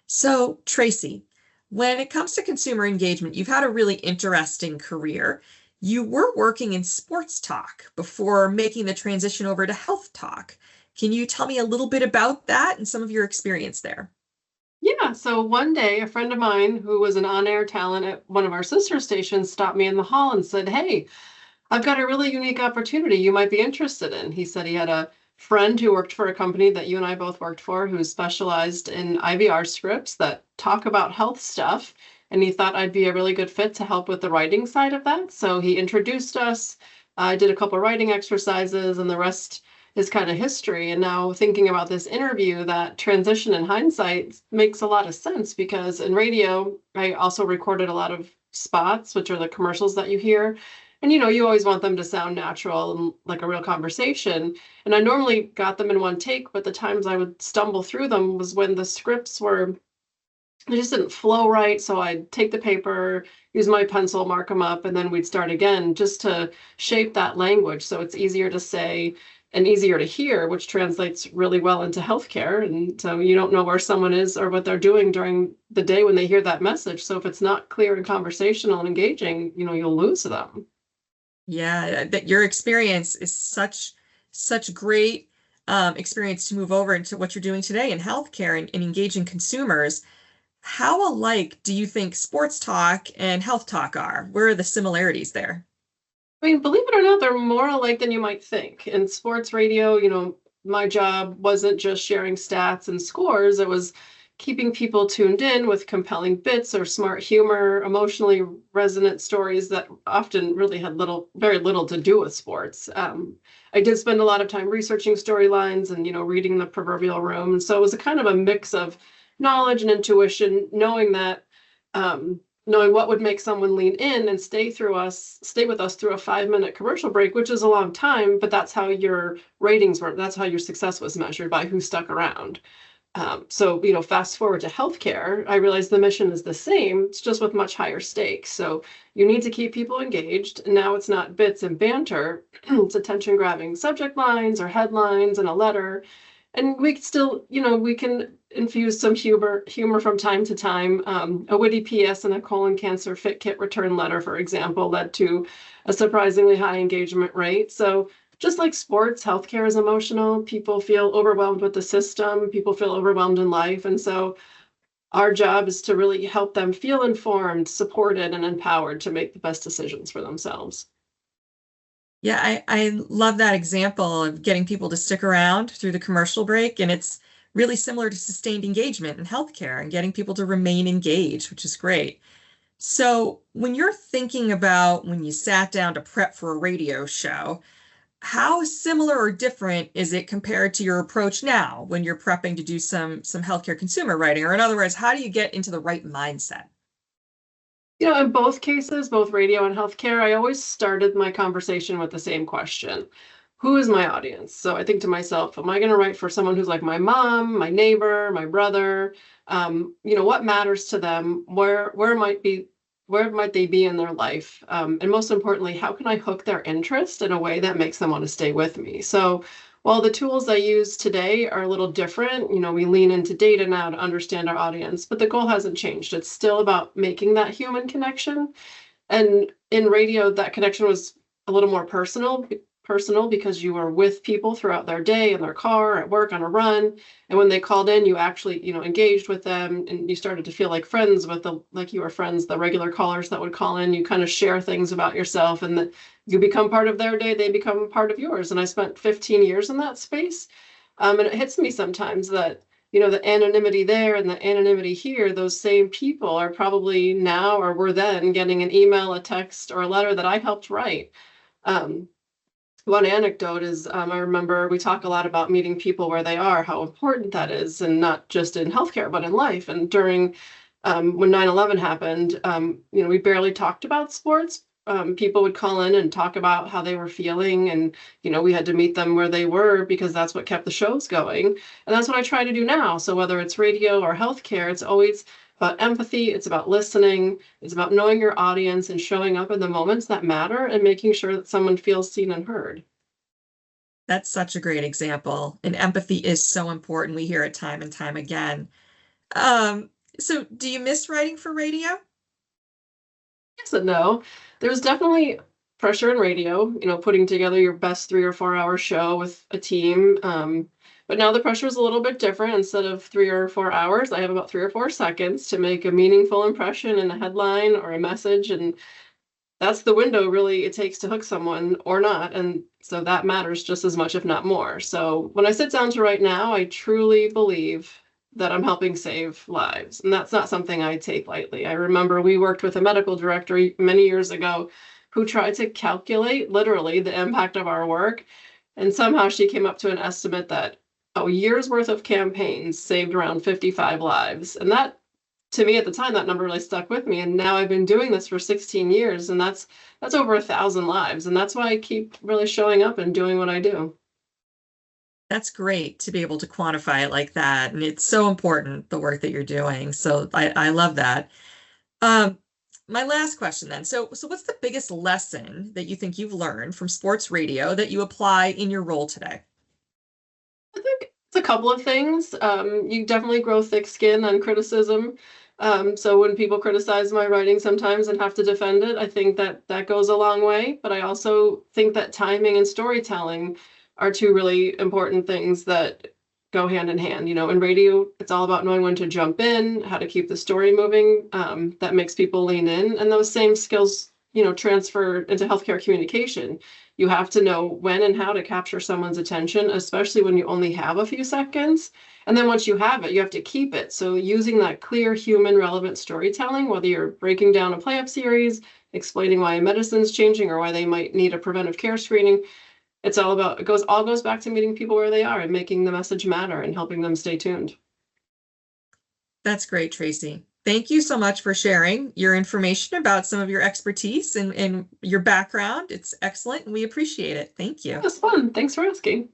So, Tracy, when it comes to consumer engagement, you've had a really interesting career. You were working in sports talk before making the transition over to health talk. Can you tell me a little bit about that and some of your experience there? Yeah, so one day a friend of mine who was an on-air talent at one of our sister stations stopped me in the hall and said, "Hey, I've got a really unique opportunity you might be interested in." He said he had a friend who worked for a company that you and I both worked for who specialized in IVR scripts that talk about health stuff. And he thought I'd be a really good fit to help with the writing side of that. So he introduced us. I did a couple writing exercises, and the rest is kind of history. And now thinking about this interview, that transition in hindsight makes a lot of sense because in radio, I also recorded a lot of spots, which are the commercials that you hear. And you always want them to sound natural and like a real conversation. And I normally got them in one take, but the times I would stumble through them was when the scripts were, they just didn't flow right. So I'd take the paper, use my pencil, mark them up, and then we'd start again just to shape that language so it's easier to say and easier to hear, which translates really well into healthcare. And so you don't know where someone is or what they're doing during the day when they hear that message. So if it's not clear and conversational and engaging, you'll lose them. Yeah, that your experience is such great experience to move over into what you're doing today in healthcare and engaging consumers. How alike do you think sports talk and health talk are? Where are the similarities there? I mean, believe it or not, they're more alike than you might think. In sports radio, my job wasn't just sharing stats and scores, it was keeping people tuned in with compelling bits or smart humor, emotionally resonant stories that often really had very little to do with sports. I did spend a lot of time researching storylines and, reading the proverbial room. And so it was a kind of a mix of knowledge and intuition, knowing that knowing what would make someone lean in and stay with us through a 5-minute commercial break, which is a long time, but that's how your ratings were. That's how your success was measured, by who stuck around. So, fast forward to healthcare, I realized the mission is the same. It's just with much higher stakes. So you need to keep people engaged. And now it's not bits and banter. It's attention grabbing subject lines or headlines and a letter. And we still, we can infuse some humor from time to time. A witty PS in a colon cancer fit kit return letter, for example, led to a surprisingly high engagement rate. So just like sports, healthcare is emotional. People feel overwhelmed with the system. People feel overwhelmed in life. And so our job is to really help them feel informed, supported, and empowered to make the best decisions for themselves. Yeah, I love that example of getting people to stick around through the commercial break. And it's really similar to sustained engagement in healthcare and getting people to remain engaged, which is great. So, when you're thinking about when you sat down to prep for a radio show, how similar or different is it compared to your approach now when you're prepping to do some healthcare consumer writing? Or in other words, how do you get into the right mindset? In both cases, both radio and healthcare, I always started my conversation with the same question. Who is my audience? So I think to myself, am I going to write for someone who's like my mom, my neighbor, my brother? What matters to them? Where might they be in their life? And most importantly, how can I hook their interest in a way that makes them want to stay with me? So while the tools I use today are a little different, we lean into data now to understand our audience, but the goal hasn't changed. It's still about making that human connection. And in radio, that connection was a little more personal because you were with people throughout their day in their car, at work, on a run. And when they called in, you actually, engaged with them and you started to feel like friends with like you were friends, the regular callers that would call in, you kind of share things about yourself and that you become part of their day, they become part of yours. And I spent 15 years in that space. And it hits me sometimes that the anonymity there and the anonymity here, those same people are probably now or were then getting an email, a text, or a letter that I helped write. Um, One anecdote is I remember we talk a lot about meeting people where they are, how important that is, and not just in healthcare, but in life. And during when 9/11 happened, we barely talked about sports. People would call in and talk about how they were feeling, and we had to meet them where they were because that's what kept the shows going. And that's what I try to do now. So whether it's radio or healthcare, it's always about empathy, it's about listening, it's about knowing your audience and showing up in the moments that matter and making sure that someone feels seen and heard. That's such a great example. And empathy is so important. We hear it time and time again. So do you miss writing for radio? Yes and no. There's definitely pressure in radio, putting together your best 3 or 4 hour show with a team. But now the pressure is a little bit different. Instead of 3 or 4 hours, I have about 3 or 4 seconds to make a meaningful impression in a headline or a message. And that's the window really it takes to hook someone or not. And so that matters just as much, if not more. So when I sit down to write now, I truly believe that I'm helping save lives. And that's not something I take lightly. I remember we worked with a medical director many years ago who tried to calculate literally the impact of our work. And somehow she came up to an estimate that a year's worth of campaigns saved around 55 lives. And that to me at the time, that number really stuck with me. And now I've been doing this for 16 years, and that's over 1,000 lives. And that's why I keep really showing up and doing what I do. That's great to be able to quantify it like that. And it's so important, the work that you're doing. So I love that. Um, my last question then. So what's the biggest lesson that you think you've learned from sports radio that you apply in your role today? I think it's a couple of things. You definitely grow thick skin on criticism. So when people criticize my writing sometimes and have to defend it, I think that that goes a long way. But I also think that timing and storytelling are two really important things that go hand in hand. In radio, it's all about knowing when to jump in, how to keep the story moving. That makes people lean in, and those same skills, transfer into healthcare communication. You have to know when and how to capture someone's attention, especially when you only have a few seconds. And then once you have it, you have to keep it. So using that clear, human, relevant storytelling, whether you're breaking down a play-up series, explaining why a medicine's changing or why they might need a preventive care screening, it goes back to meeting people where they are and making the message matter and helping them stay tuned. That's great, Tracy. Thank you so much for sharing your information about some of your expertise and your background. It's excellent, and we appreciate it. Thank It you. was fun. Thanks for asking.